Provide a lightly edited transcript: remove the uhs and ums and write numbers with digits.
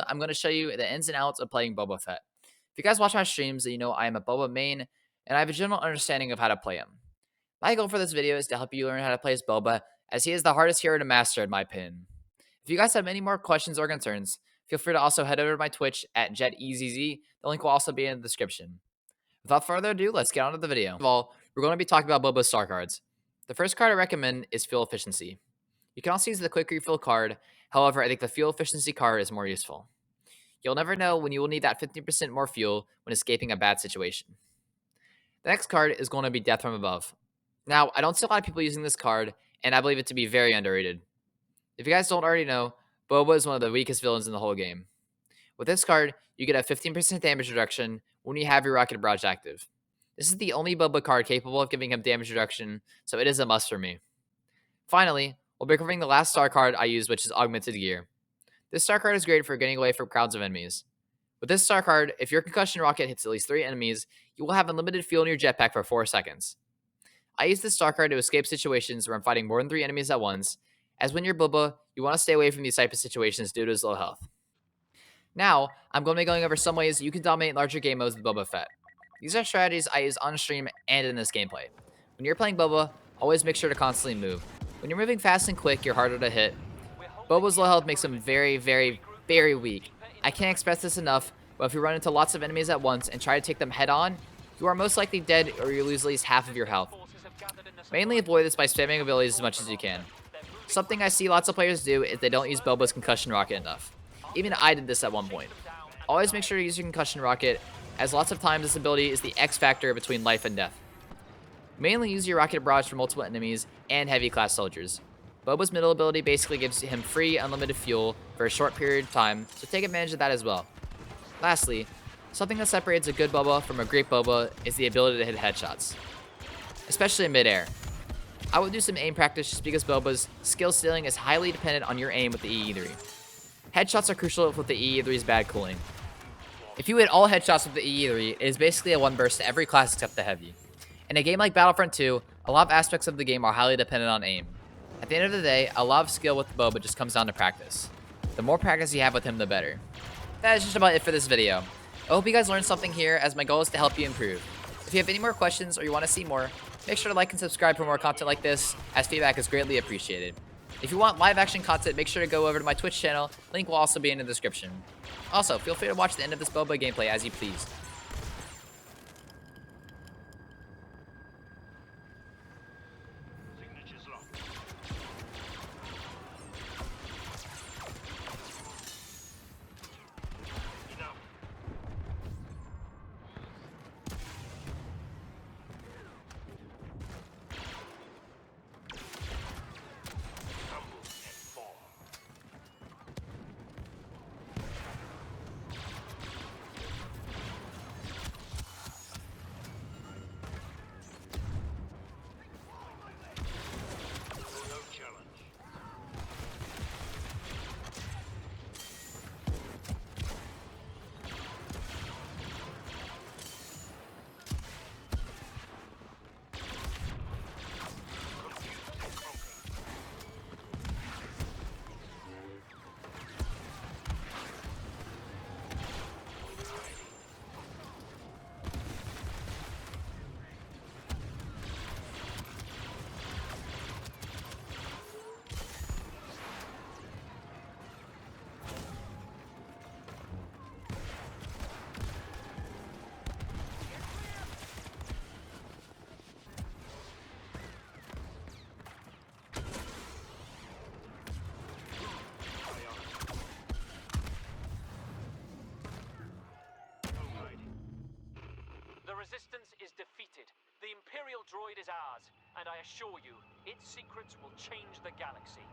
I'm going to show you the ins and outs of playing Boba Fett. If you guys watch my streams, then you know I am a Boba main, and I have a general understanding of how to play him. My goal for this video is to help you learn how to play as Boba, as he is the hardest hero to master in my opinion. If you guys have any more questions or concerns, feel free to also head over to my Twitch at JetEZZ. The link will also be in the description. Without further ado, let's get on to the video. First of all, we're going to be talking about Boba's star cards. The first card I recommend is Fuel Efficiency. You can also use the Quick Refill card, however, I think the Fuel Efficiency card is more useful. You'll never know when you will need that 15% more fuel when escaping a bad situation. The next card is going to be Death from Above. Now, I don't see a lot of people using this card, and I believe it to be very underrated. If you guys don't already know, Boba is one of the weakest villains in the whole game. With this card, you get a 15% damage reduction when you have your Rocket Barrage active. This is the only Boba card capable of giving him damage reduction, so it is a must for me. Finally, we'll be covering the last star card I use, which is Augmented Gear. This star card is great for getting away from crowds of enemies. With this star card, if your concussion rocket hits at least 3 enemies, you will have unlimited fuel in your jetpack for 4 seconds. I use this star card to escape situations where I'm fighting more than 3 enemies at once, as when you're Boba, you want to stay away from these type of situations due to his low health. Now, I'm going to be going over some ways you can dominate larger game modes with Boba Fett. These are strategies I use on stream and in this gameplay. When you're playing Boba, always make sure to constantly move. When you're moving fast and quick, you're harder to hit. Boba's low health makes him very, very, very weak. I can't express this enough, but if you run into lots of enemies at once and try to take them head on, you are most likely dead or you lose at least half of your health. Mainly avoid this by spamming abilities as much as you can. Something I see lots of players do is they don't use Boba's concussion rocket enough. Even I did this at one point. Always make sure to use your concussion rocket, as lots of times this ability is the X factor between life and death. Mainly use your rocket barrage for multiple enemies and heavy class soldiers. Boba's middle ability basically gives him free unlimited fuel for a short period of time, so take advantage of that as well. Lastly, something that separates a good Boba from a great Boba is the ability to hit headshots, especially in midair. I would do some aim practice just because Boba's skill ceiling is highly dependent on your aim with the EE3. Headshots are crucial with the EE3's bad cooling. If you hit all headshots with the EE3, it is basically a one burst to every class except the heavy. In a game like Battlefront 2, a lot of aspects of the game are highly dependent on aim. At the end of the day, a lot of skill with Boba just comes down to practice. The more practice you have with him, the better. That is just about it for this video. I hope you guys learned something here, as my goal is to help you improve. If you have any more questions or you want to see more, make sure to like and subscribe for more content like this, as feedback is greatly appreciated. If you want live action content, make sure to go over to my Twitch channel. Link will also be in the description. Also, feel free to watch the end of this Boba gameplay as you please. Resistance is defeated. The Imperial droid is ours, and I assure you, its secrets will change the galaxy.